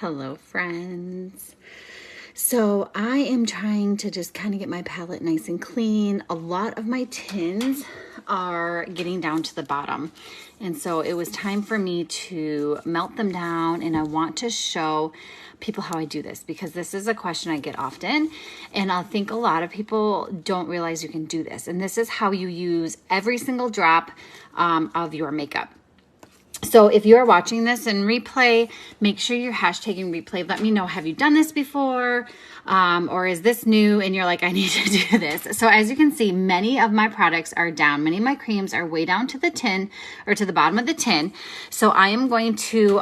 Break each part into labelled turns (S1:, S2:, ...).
S1: Hello, friends. So I am trying to just kind of get my palette nice and clean. A lot of my tins are getting down to the bottom. And so it was time for me to melt them down, and I want to show people how I do this because this is a question I get often. And I think a lot of people don't realize you can do this. And this is how you use every single drop of your makeup. So if you are watching this in replay, make sure you're hashtagging replay. Let me know, have you done this before? Or is this new and you're like, I need to do this? So as you can see, many of my products are down. Many of my creams are way down to the tin or to the bottom of the tin. So I am going to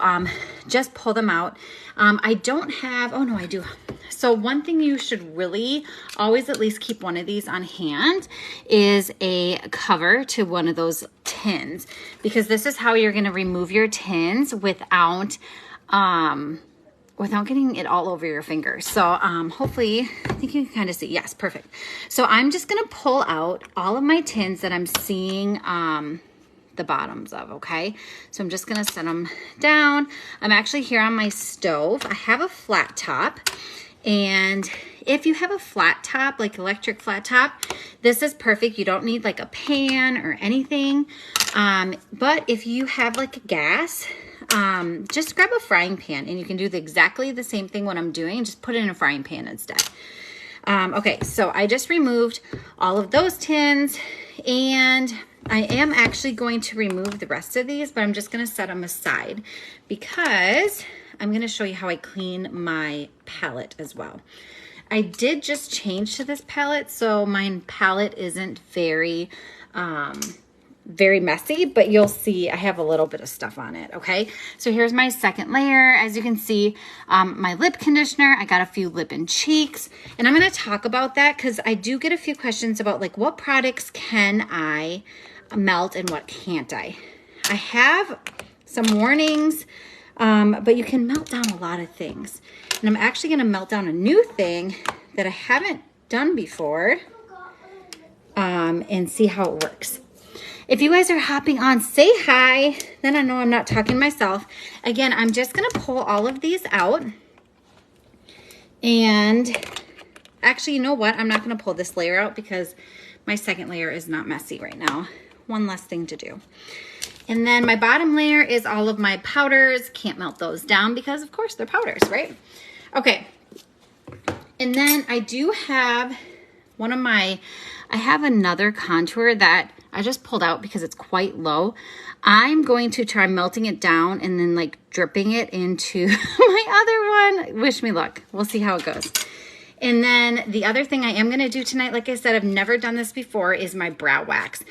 S1: just pull them out. I don't have, oh no, I do. So one thing you should really always at least keep one of these on hand is a cover to one of those tins, because this is how you're going to remove your tins without getting it all over your fingers. So hopefully, I think you can kind of see. Yes, perfect. So I'm just going to pull out all of my tins that I'm seeing the bottoms of, okay? So I'm just going to set them down. I'm actually here on my stove. I have a flat top. And if you have a flat top, like electric flat top, this is perfect. You don't need like a pan or anything. But if you have like a gas, just grab a frying pan, and you can do exactly the same thing what I'm doing. Just put it in a frying pan instead. Okay, so I just removed all of those tins, and I am actually going to remove the rest of these, but I'm just going to set them aside because I'm going to show you how I clean my palette as well. I did just change to this palette, so my palette isn't very messy, but you'll see I have a little bit of stuff on it, okay? So here's my second layer. As you can see, my lip conditioner, I got a few lip and cheeks, and I'm going to talk about that because I do get a few questions about like what products can I melt and what can't I. I have some warnings, but you can melt down a lot of things. And I'm actually going to melt down a new thing that I haven't done before and see how it works. If you guys are hopping on, say hi. Then I know I'm not talking to myself. Again, I'm just going to pull all of these out. And actually, you know what? I'm not going to pull this layer out because my second layer is not messy right now. One less thing to do. And then my bottom layer is all of my powders. Can't melt those down because, of course, they're powders, right? Okay. And then I do have I have another contour that I just pulled out because it's quite low. I'm going to try melting it down and then like dripping it into my other one. Wish me luck. We'll see how it goes. And then the other thing I am going to do tonight, like I said, I've never done this before, is my brow wax.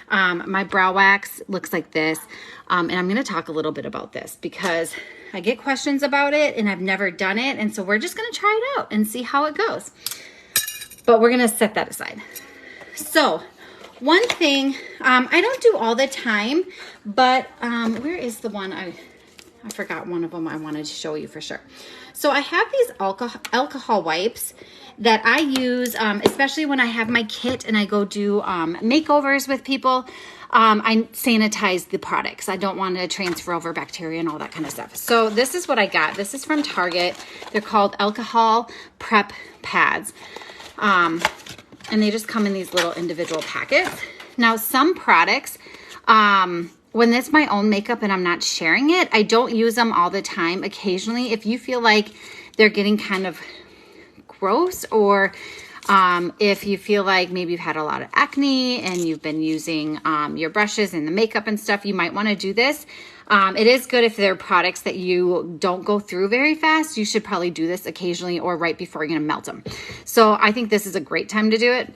S1: My brow wax looks like this. And I'm going to talk a little bit about this because I get questions about it and I've never done it. And so we're just going to try it out and see how it goes. But we're going to set that aside. So one thing I don't do all the time, but where is the one? I forgot one of them I wanted to show you for sure. So I have these alcohol wipes that I use, especially when I have my kit and I go do makeovers with people. I sanitize the products. I don't want to transfer over bacteria and all that kind of stuff. So this is what I got. This is from Target. They're called alcohol prep pads. And they just come in these little individual packets. Now, some products, when it's my own makeup and I'm not sharing it, I don't use them all the time. Occasionally, if you feel like they're getting kind of gross, or if you feel like maybe you've had a lot of acne and you've been using your brushes and the makeup and stuff, you might want to do this. It is good if there are products that you don't go through very fast. You should probably do this occasionally or right before you're going to melt them. So I think this is a great time to do it.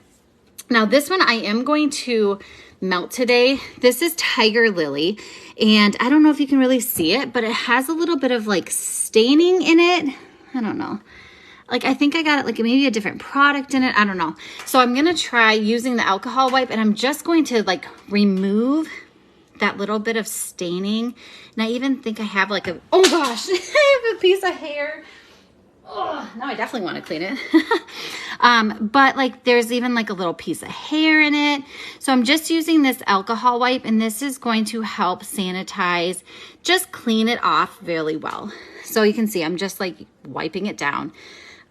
S1: Now this one I am going to melt today. This is Tiger Lily, and I don't know if you can really see it, but it has a little bit of like staining in it. I don't know. Like, I think I got it like maybe a different product in it. I don't know. So I'm going to try using the alcohol wipe, and I'm just going to like remove that little bit of staining. And I even think I have like oh gosh, I have a piece of hair. Oh, now I definitely want to clean it. But like there's even like a little piece of hair in it. So I'm just using this alcohol wipe, and this is going to help sanitize, just clean it off really well. So you can see I'm just like wiping it down.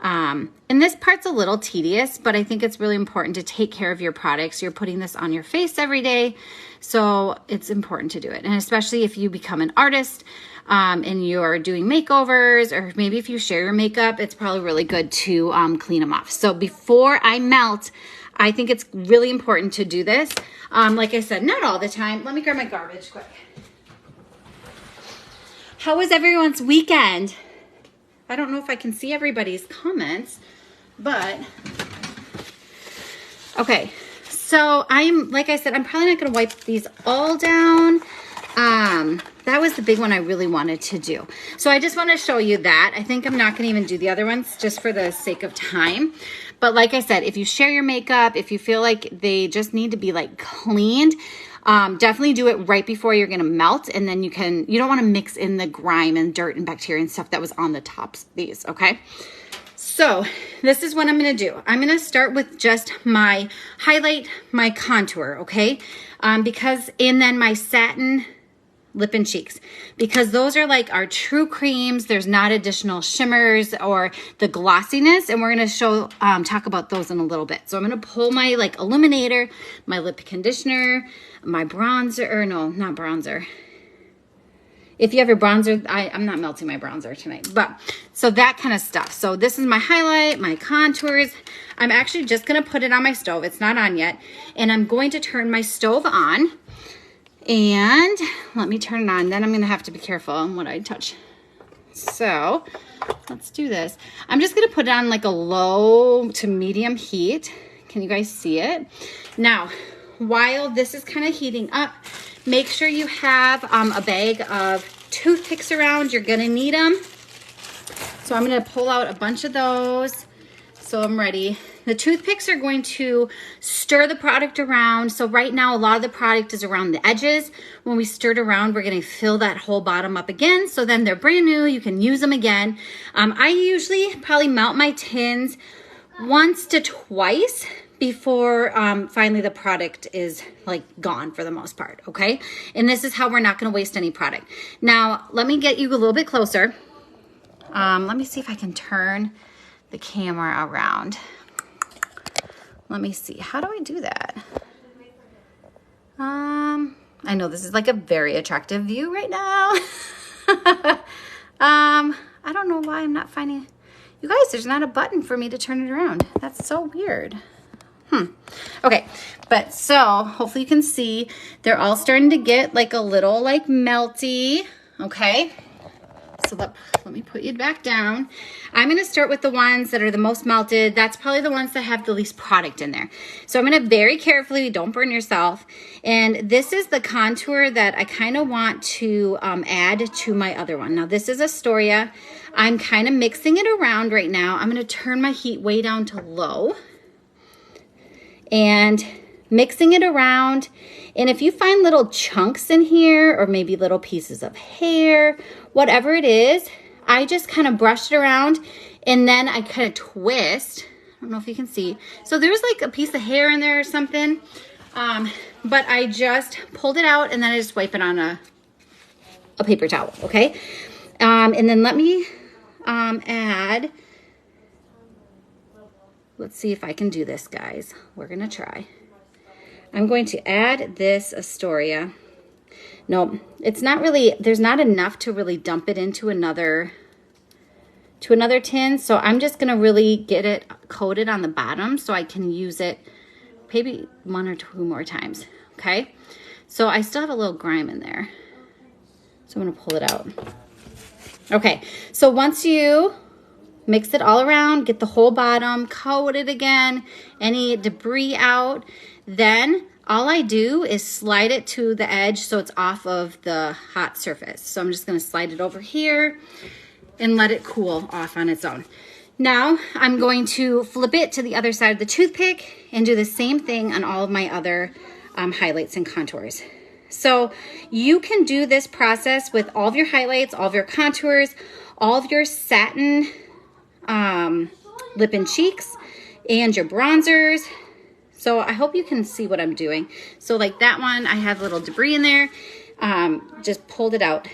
S1: And this part's a little tedious, but I think it's really important to take care of your products. You're putting this on your face every day, so it's important to do it. And especially if you become an artist, and you're doing makeovers, or maybe if you share your makeup, it's probably really good to clean them off. So before I melt, I think it's really important to do this. Like I said, not all the time. Let me grab my garbage quick. How was everyone's weekend? I don't know if I can see everybody's comments, but okay. So like I said, I'm probably not going to wipe these all down. That was the big one I really wanted to do. So I just want to show you that. I think I'm not going to even do the other ones just for the sake of time. But like I said, if you share your makeup, if you feel like they just need to be like cleaned, definitely do it right before you're going to melt. And then you don't want to mix in the grime and dirt and bacteria and stuff that was on the tops of these. Okay. So this is what I'm going to do. I'm going to start with just my highlight, my contour. Okay. And then my satin lip and cheeks, because those are like our true creams. There's not additional shimmers or the glossiness, and we're going to talk about those in a little bit. So I'm going to pull my like illuminator, my lip conditioner, my bronzer, or no, not bronzer. If you have your bronzer, I'm not melting my bronzer tonight, but so that kind of stuff. So this is my highlight, my contours. I'm actually just going to put it on my stove. It's not on yet. And I'm going to turn my stove on. And let me turn it on. Then I'm going to have to be careful on what I touch. So let's do this. I'm just going to put it on like a low to medium heat. Can you guys see it? Now, while this is kind of heating up, make sure you have a bag of toothpicks around. You're going to need them. So I'm going to pull out a bunch of those. So I'm ready. The toothpicks are going to stir the product around. So right now, a lot of the product is around the edges. When we stir it around, we're going to fill that whole bottom up again. So then they're brand new. You can use them again. I usually probably melt my tins once to twice before finally the product is like gone for the most part. Okay. And this is how we're not going to waste any product. Now, let me get you a little bit closer. Let me see if I can turn the camera around. Let me see. How do I do that? I know this is like a very attractive view right now. I don't know why I'm not finding. You guys, there's not a button for me to turn it around. That's so weird. Okay, but so hopefully you can see they're all starting to get like a little like melty. Okay. So let me put you back down. I'm going to start with the ones that are the most melted. That's probably the ones that have the least product in there. So I'm going to very carefully, don't burn yourself. And this is the contour that I kind of want to add to my other one. Now this is Astoria. I'm kind of mixing it around right now. I'm going to turn my heat way down to low. And mixing it around. And if you find little chunks in here or maybe little pieces of hair, whatever it is, I just kind of brush it around and then I kind of twist. I don't know if you can see. So there's like a piece of hair in there or something. But I just pulled it out and then I just wipe it on a paper towel, okay? And then let me add, let's see if I can do this, guys. We're gonna try. I'm going to add this Astoria. No, it's not really, there's not enough to really dump it into another tin. So I'm just gonna really get it coated on the bottom so I can use it maybe 1 or 2 more times, okay? So I still have a little grime in there. So I'm gonna pull it out. Okay, so once you mix it all around, get the whole bottom, coat it again, any debris out, then all I do is slide it to the edge so it's off of the hot surface. So I'm just gonna slide it over here and let it cool off on its own. Now I'm going to flip it to the other side of the toothpick and do the same thing on all of my other highlights and contours. So you can do this process with all of your highlights, all of your contours, all of your satin lip and cheeks. and your bronzers. So I hope you can see what I'm doing. So like that one, I have little debris in there. Just pulled it out.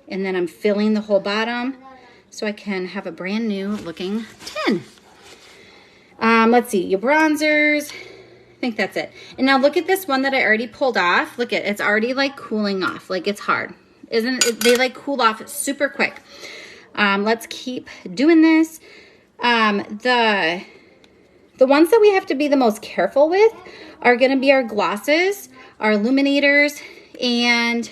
S1: And then I'm filling the whole bottom so I can have a brand new looking tin. Let's see, your bronzers. I think that's it. And now look at this one that I already pulled off. Look at it's already like cooling off. Like it's hard. Isn't it? They like cool off super quick. Let's keep doing this. The ones that we have to be the most careful with are going to be our glosses, our illuminators, and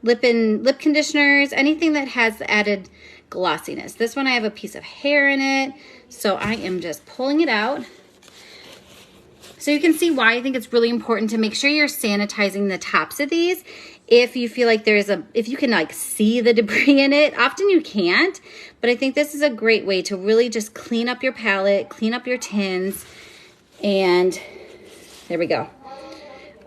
S1: lip conditioners, anything that has added glossiness. This one I have a piece of hair in it, so I am just pulling it out. So you can see why I think it's really important to make sure you're sanitizing the tops of these. If you feel like if you can like see the debris in it, often you can't, but I think this is a great way to really just clean up your palette, clean up your tins, and there we go.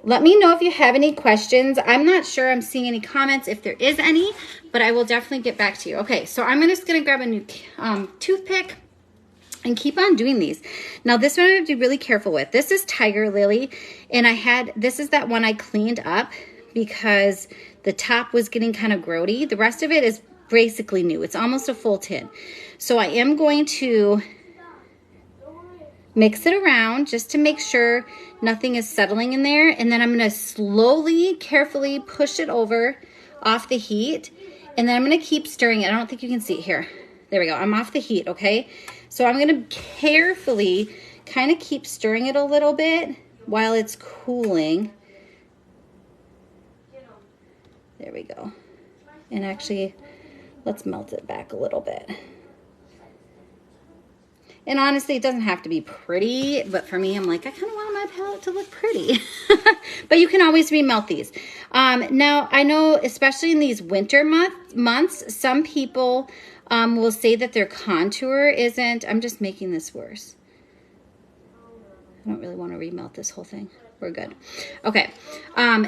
S1: Let me know if you have any questions. I'm not sure I'm seeing any comments if there is any, but I will definitely get back to you. Okay, so I'm just gonna grab a new toothpick and keep on doing these. Now this one I have to be really careful with. This is Tiger Lily, and this is that one I cleaned up because the top was getting kind of grody. The rest of it is basically new. It's almost a full tin. So I am going to mix it around just to make sure nothing is settling in there. And then I'm gonna slowly, carefully push it over off the heat. And then I'm gonna keep stirring it. I don't think you can see it here. There we go, I'm off the heat, okay? So I'm gonna carefully kind of keep stirring it a little bit while it's cooling. There we go. And actually, let's melt it back a little bit. And honestly, it doesn't have to be pretty, but for me, I'm like, I kind of want my palette to look pretty. But you can always remelt these. Now, I know, especially in these winter months, some people will say that their contour isn't, I'm just making this worse. I don't really want to remelt this whole thing. We're good. Okay.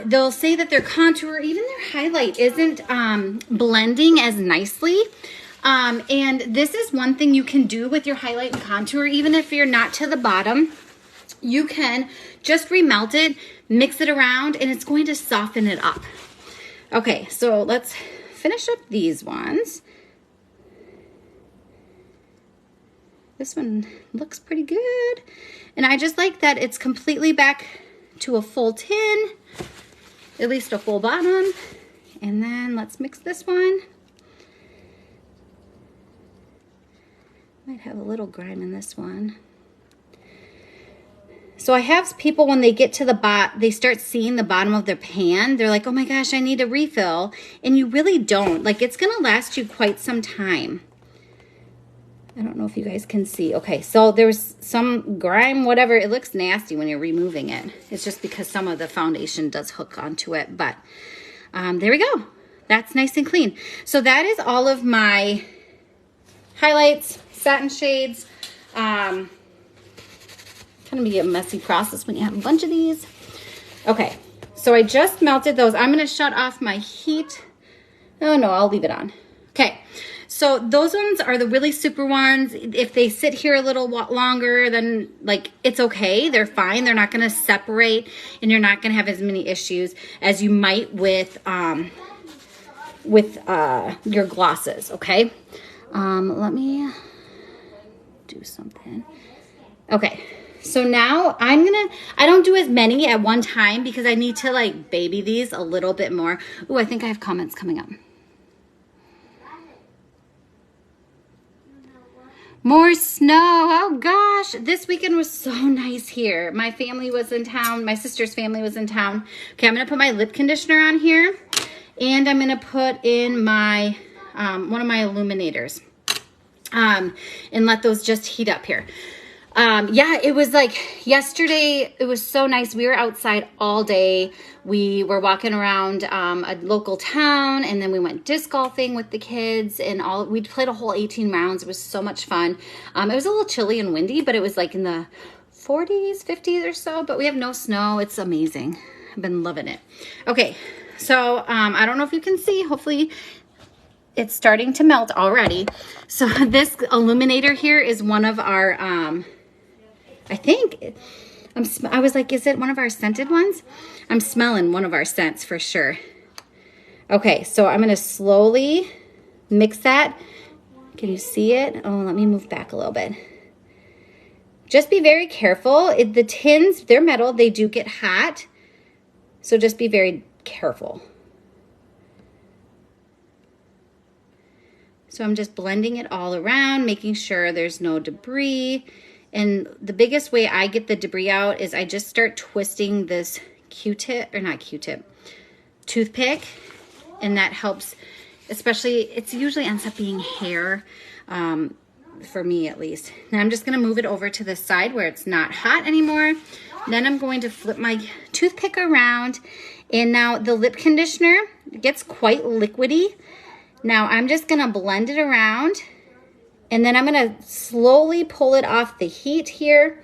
S1: They'll say that their contour, even their highlight, isn't blending as nicely. And this is one thing you can do with your highlight and contour, even if you're not to the bottom. You can just remelt it, mix it around, and it's going to soften it up. Okay, so let's finish up these ones. This one looks pretty good. And I just like that it's completely back to a full tin, at least a full bottom. And then let's mix this one. Might have a little grime in this one. So I have people, when they get to the bottom, they start seeing the bottom of their pan. They're like, oh my gosh, I need a refill. And you really don't. Like, it's gonna last you quite some time. I don't know if you guys can see. Okay, so there's some grime, whatever. It looks nasty when you're removing it. It's just because some of the foundation does hook onto it. But there we go. That's nice and clean. So that is all of my highlights, satin shades. Kind of be a messy process when you have a bunch of these. Okay, so I just melted those. I'm going to shut off my heat. Oh no, I'll leave it on. Okay. So those ones are the really super ones. If they sit here a little longer, then like it's okay. They're fine. They're not going to separate, and you're not going to have as many issues as you might with your glosses. Okay. Let me do something. Okay. So now I don't do as many at one time because I need to like baby these a little bit more. Ooh, I think I have comments coming up. More snow. Oh gosh, this weekend was so nice here. My family was in town. My sister's family was in town. Okay, I'm gonna put my lip conditioner on here, and I'm gonna put in my one of my illuminators, and let those just heat up here. Yeah, it was like yesterday, it was so nice. We were outside all day. We were walking around a local town, and then we went disc golfing with the kids, and we played a whole 18 rounds. It was so much fun. It was a little chilly and windy, but it was like in the 40s, 50s or so, but we have no snow. It's amazing. I've been loving it. Okay, so I don't know if you can see, hopefully it's starting to melt already. So this illuminator here is one of our I think, I was like, is it one of our scented ones? I'm smelling one of our scents for sure. Okay, so I'm gonna slowly mix that. Can you see it? Oh, let me move back a little bit. Just be very careful. The tins, they're metal, they do get hot. So just be very careful. So I'm just blending it all around, making sure there's no debris. And the biggest way I get the debris out is I just start twisting this Q-tip, or not Q-tip, toothpick. And that helps, especially, it usually ends up being hair, for me at least. Now I'm just gonna move it over to the side where it's not hot anymore. Then I'm going to flip my toothpick around. And now the lip conditioner gets quite liquidy. Now I'm just gonna blend it around, and then I'm gonna slowly pull it off the heat here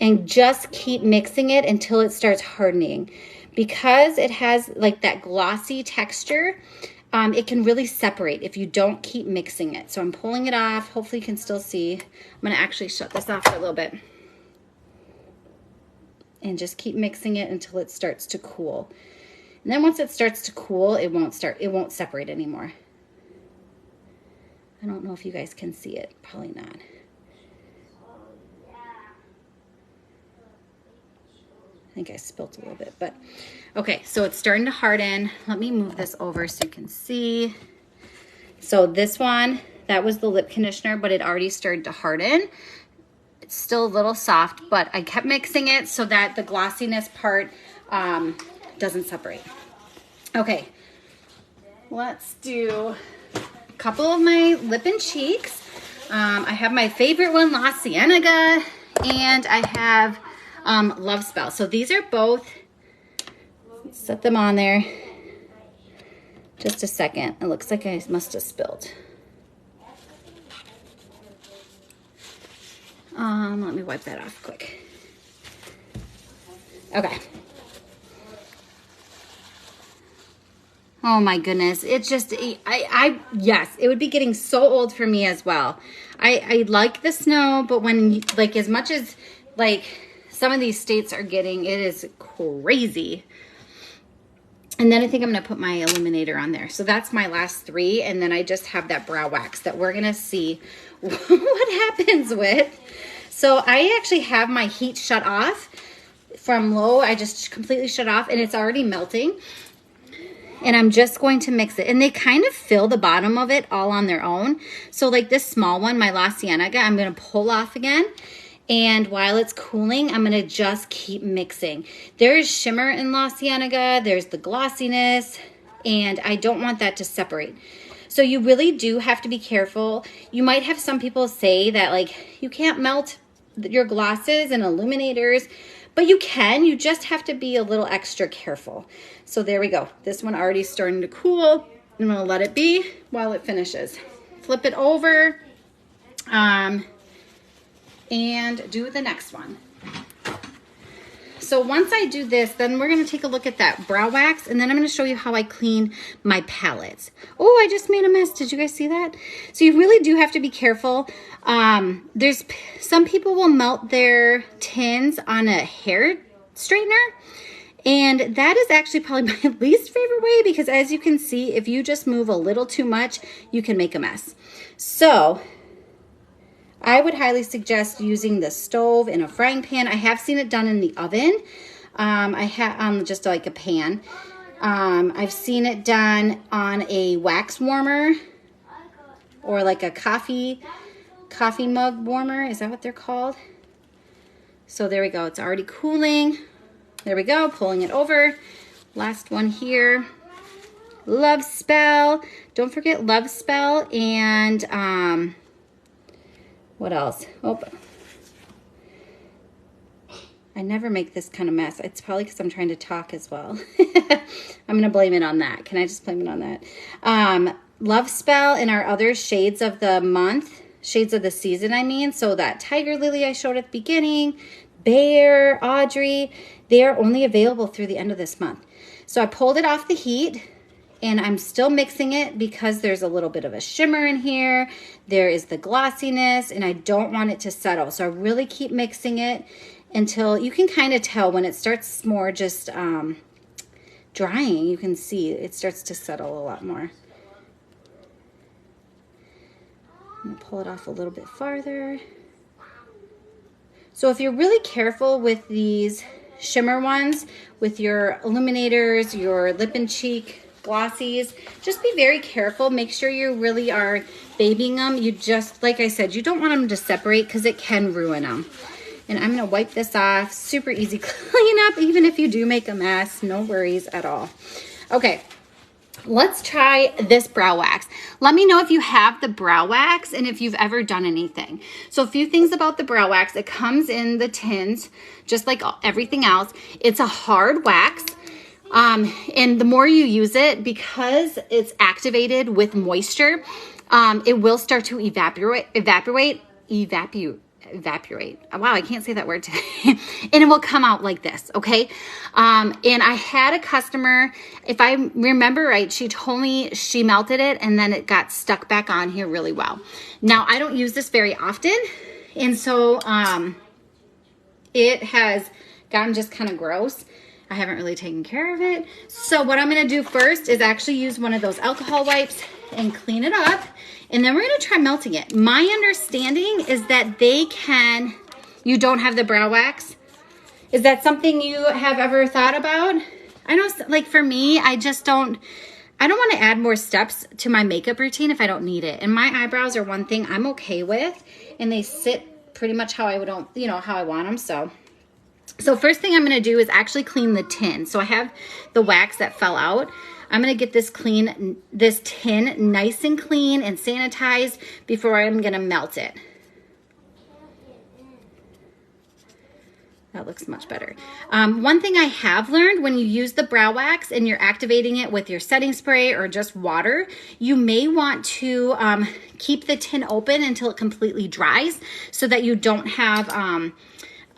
S1: and just keep mixing it until it starts hardening. Because it has like that glossy texture, it can really separate if you don't keep mixing it. So I'm pulling it off. Hopefully you can still see. I'm gonna actually shut this off for a little bit. And just keep mixing it until it starts to cool. And then once it starts to cool, it won't separate anymore. I don't know if you guys can see it. Probably not. I think I spilt a little bit, but okay, so it's starting to harden. Let me move this over so you can see. So this one, that was the lip conditioner, but it already started to harden. It's still a little soft, but I kept mixing it so that the glossiness part doesn't separate. Okay, let's do a couple of my lip and cheeks. I have my favorite one, La Cienega, and I have Love Spell. So these are both, let's set them on there. Just a second. It looks like I must have spilled. Let me wipe that off quick. Okay. Oh my goodness. It's just, yes, it would be getting so old for me as well. I like the snow, but when, like, as much as, like, some of these states are getting, it is crazy. And then I think I'm going to put my illuminator on there. So that's my last three. And then I just have that brow wax that we're going to see what happens with. So I actually have my heat shut off from low. I just completely shut off and it's already melting. And I'm just going to mix it. And they kind of fill the bottom of it all on their own. So like this small one, my La Cienega, I'm going to pull off again. And while it's cooling, I'm gonna just keep mixing. There is shimmer in La Cienega, there's the glossiness, and I don't want that to separate. So you really do have to be careful. You might have some people say that like you can't melt your glosses and illuminators, but you can, you just have to be a little extra careful. So there we go. This one already starting to cool. I'm gonna let it be while it finishes. Flip it over. And do the next one. So once I do this, then we're gonna take a look at that brow wax, and then I'm gonna show you how I clean my palettes. Oh, I just made a mess. Did you guys see that? So you really do have to be careful. There's some people will melt their tins on a hair straightener, and that is actually probably my least favorite way, because as you can see, if you just move a little too much, you can make a mess. So I would highly suggest using the stove in a frying pan. I have seen it done in the oven. I have just like a pan. I've seen it done on a wax warmer or like a coffee mug warmer. Is that what they're called? So there we go. It's already cooling. There we go. Pulling it over. Last one here. Love Spell. Don't forget Love Spell and what else? Oh, I never make this kind of mess. It's probably because I'm trying to talk as well. I'm going to blame it on that. Can I just blame it on that? Love Spell and our other shades of the month, shades of the season, I mean. So that Tiger Lily I showed at the beginning, Bear, Audrey, they are only available through the end of this month. So I pulled it off the heat And I'm still mixing it because there's a little bit of a shimmer in here. There is the glossiness, and I don't want it to settle. So I really keep mixing it until you can kind of tell when it starts more just drying. You can see it starts to settle a lot more. I'm gonna pull it off a little bit farther. So if you're really careful with these shimmer ones, with your illuminators, your lip and cheek glossies, just be very careful. Make sure you really are babying them. You just, like I said, you don't want them to separate because it can ruin them. And I'm gonna wipe this off. Super easy cleanup, even if you do make a mess, no worries at all. Okay, let's try this brow wax. Let me know if you have the brow wax and if you've ever done anything. So a few things about the brow wax. It comes in the tins, just like everything else. It's a hard wax. And the more you use it, because it's activated with moisture, it will start to evaporate. Wow, I can't say that word today. And it will come out like this, okay? And I had a customer, if I remember right, she told me she melted it and then it got stuck back on here really well. Now, I don't use this very often, and so it has gotten just kind of gross. I haven't really taken care of it. So what I'm gonna do first is actually use one of those alcohol wipes and clean it up. And then we're gonna try melting it. My understanding is that you don't have the brow wax. Is that something you have ever thought about? I know, like for me, I don't wanna add more steps to my makeup routine if I don't need it. And my eyebrows are one thing I'm okay with, and they sit pretty much how I would, how I want them, So first thing I'm gonna do is actually clean the tin. So I have the wax that fell out. I'm gonna get this tin nice and clean and sanitized before I'm gonna melt it. That looks much better. One thing I have learned, when you use the brow wax and you're activating it with your setting spray or just water, you may want to keep the tin open until it completely dries so that you don't have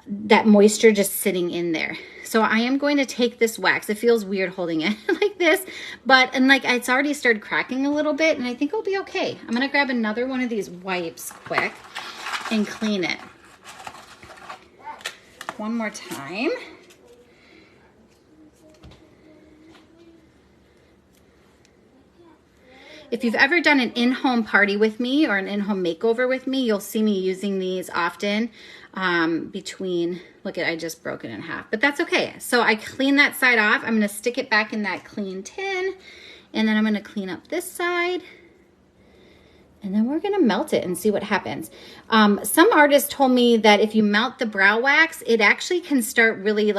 S1: that moisture just sitting in there. So I am going to take this wax. It feels weird holding it like this, but it's already started cracking a little bit, and I think it'll be okay. I'm gonna grab another one of these wipes quick and clean it. One more time. If you've ever done an in-home party with me or an in-home makeover with me, you'll see me using these often I just broke it in half, but that's okay. So I clean that side off. I'm gonna stick it back in that clean tin, and then I'm gonna clean up this side, and then we're gonna melt it and see what happens. Some artists told me that if you melt the brow wax, it actually can start really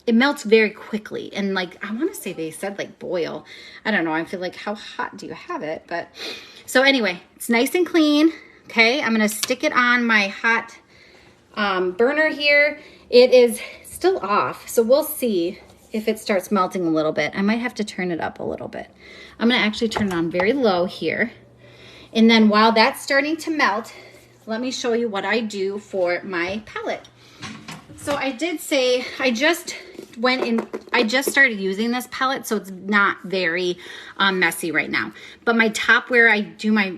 S1: it melts very quickly. And I want to say they said boil. I don't know. I feel like, how hot do you have it? But so anyway, it's nice and clean. Okay, I'm gonna stick it on my hot burner here. It is still off, so we'll see if it starts melting a little bit. I might have to turn it up a little bit. I'm gonna actually turn it on very low here. And then while that's starting to melt, let me show you what I do for my palette. So I did say, I just started using this palette, so it's not very messy right now. But my top, where I do my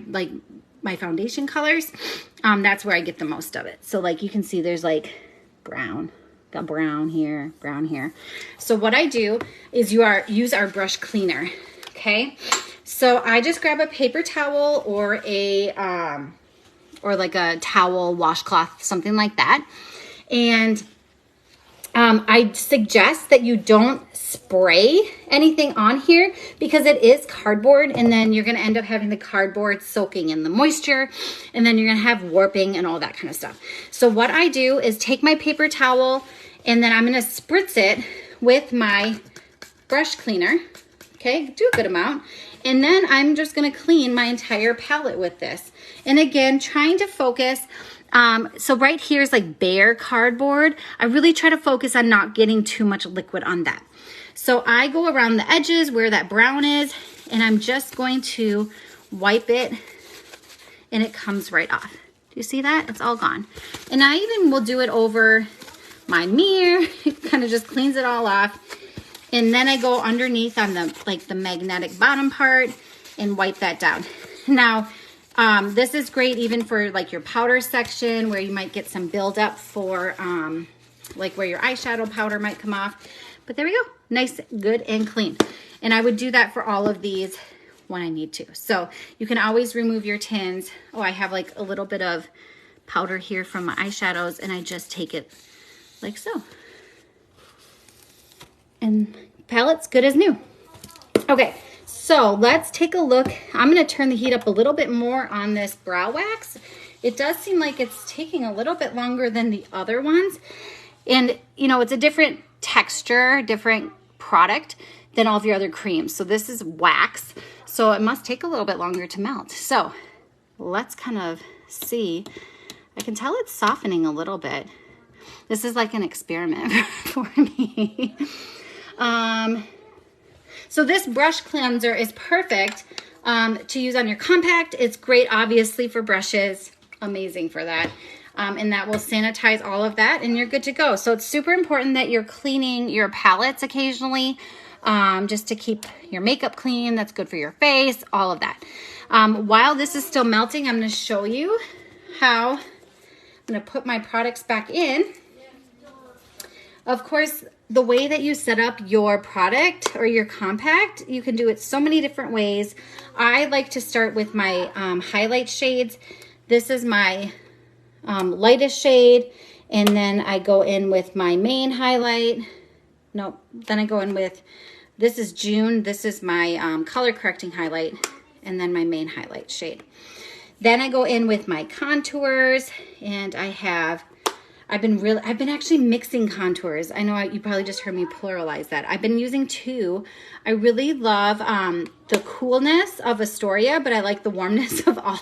S1: foundation colors, that's where I get the most of it. So you can see there's brown, got brown here, brown here. So what I do is use our brush cleaner, okay? So I just grab a paper towel or a towel, washcloth, something like that. And I suggest that you don't spray anything on here because it is cardboard, and then you're going to end up having the cardboard soaking in the moisture, and then you're going to have warping and all that kind of stuff. So what I do is take my paper towel, and then I'm going to spritz it with my brush cleaner. Okay, do a good amount. And then I'm just going to clean my entire palette with this. And again, trying to focus. So right here is bare cardboard. I really try to focus on not getting too much liquid on that. So I go around the edges where that brown is, and I'm just going to wipe it, and it comes right off. Do you see that? It's all gone. And I even will do it over my mirror. It kind of just cleans it all off. And then I go underneath on the magnetic bottom part and wipe that down. Now, this is great even for like your powder section where you might get some buildup for like where your eyeshadow powder might come off. But there we go. Nice, good, and clean. And I would do that for all of these when I need to. So you can always remove your tins. Oh, I have like a little bit of powder here from my eyeshadows, and I just take it like so. And palette's good as new. Okay, so let's take a look. I'm gonna turn the heat up a little bit more on this brow wax. It does seem like it's taking a little bit longer than the other ones. And you know, it's a different texture, different product than all of your other creams. So this is wax, so it must take a little bit longer to melt. So let's kind of see. I can tell it's softening a little bit. This is like an experiment for me. So this brush cleanser is perfect to use on your compact. It's great, obviously, for brushes. Amazing for that. And that will sanitize all of that, and you're good to go. So it's super important that you're cleaning your palettes occasionally, just to keep your makeup clean. That's good for your face, all of that. While this is still melting, I'm going to show you how I'm going to put my products back in. Of course, the way that you set up your product or your compact, you can do it so many different ways. I like to start with my highlight shades. This is my lightest shade, and then I go in with my main highlight. Nope, then I go in with, this is June. This is my color correcting highlight, and then my main highlight shade. Then I go in with my contours, and I've been actually mixing contours. I know you probably just heard me pluralize that. I've been using two. I really love the coolness of Astoria, but I like the warmness of Olive.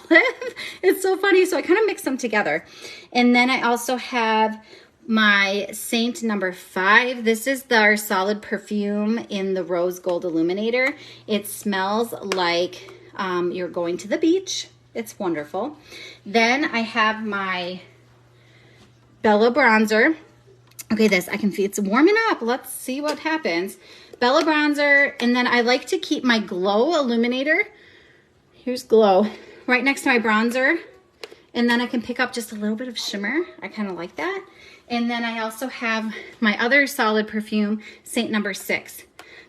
S1: It's so funny. So I kind of mix them together. And then I also have my Saint number 5. This is our solid perfume in the Rose Gold Illuminator. It smells like you're going to the beach. It's wonderful. Then I have my Bella bronzer. Okay, this I can feel it's warming up. Let's see what happens. Bella bronzer, and then I like to keep my Glow illuminator. Here's Glow right next to my bronzer, and then I can pick up just a little bit of shimmer. I kind of like that. And then I also have my other solid perfume, Saint number 6.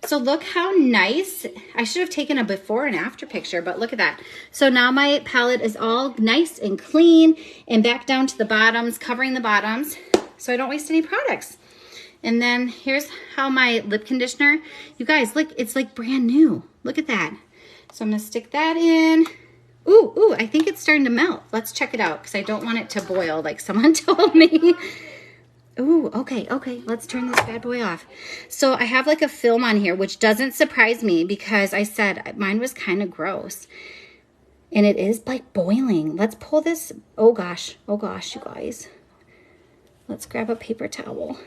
S1: So look how nice. I should have taken a before and after picture, but look at that. So now my palette is all nice and clean and back down to the bottoms, covering the bottoms, so I don't waste any products. And then here's how my lip conditioner, you guys, look, it's like brand new. Look at that. So I'm gonna stick that in. Ooh, I think it's starting to melt. Let's check it out because I don't want it to boil like someone told me. Ooh, okay, let's turn this bad boy off. So I have like a film on here, which doesn't surprise me because I said mine was kind of gross. And it is like boiling. Let's pull this. Oh gosh, you guys. Let's grab a paper towel.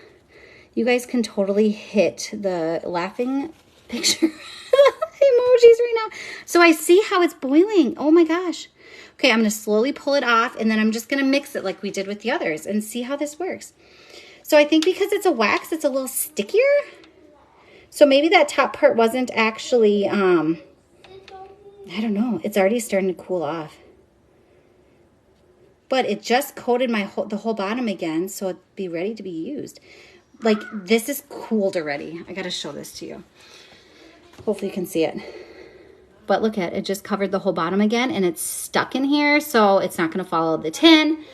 S1: You guys can totally hit the laughing picture emojis right now. So I see how it's boiling. Oh my gosh. Okay, I'm gonna slowly pull it off, and then I'm just gonna mix it like we did with the others and see how this works. So I think because it's a wax, it's a little stickier. So maybe that top part wasn't actually, I don't know. It's already starting to cool off. But it just coated the whole bottom again, so it'd be ready to be used. Like, this is cooled already. I gotta show this to you. Hopefully you can see it. But look at it, just covered the whole bottom again, and it's stuck in here, so it's not gonna follow the tin.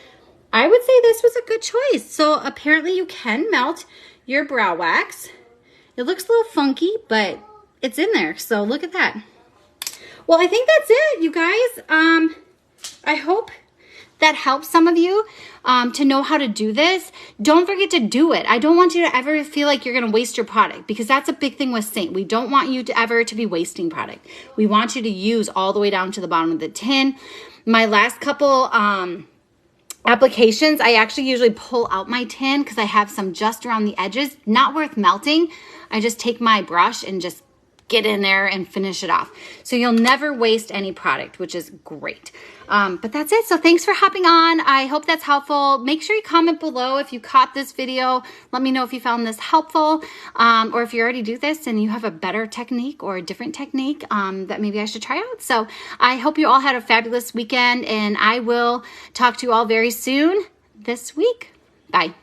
S1: I would say this was a good choice. So apparently you can melt your brow wax. It looks a little funky, but it's in there. So look at that. Well, I think that's it, you guys. I hope that helps some of you to know how to do this. Don't forget to do it. I don't want you to ever feel like you're going to waste your product, because that's a big thing with Saint. We don't want you to ever to be wasting product. We want you to use all the way down to the bottom of the tin. My last couple applications, I actually usually pull out my tin because I have some just around the edges. Not worth melting. I just take my brush and just get in there and finish it off. So you'll never waste any product, which is great. But that's it. So thanks for hopping on. I hope that's helpful. Make sure you comment below if you caught this video. Let me know if you found this helpful, or if you already do this and you have a better technique or a different technique that maybe I should try out. So I hope you all had a fabulous weekend, and I will talk to you all very soon this week. Bye.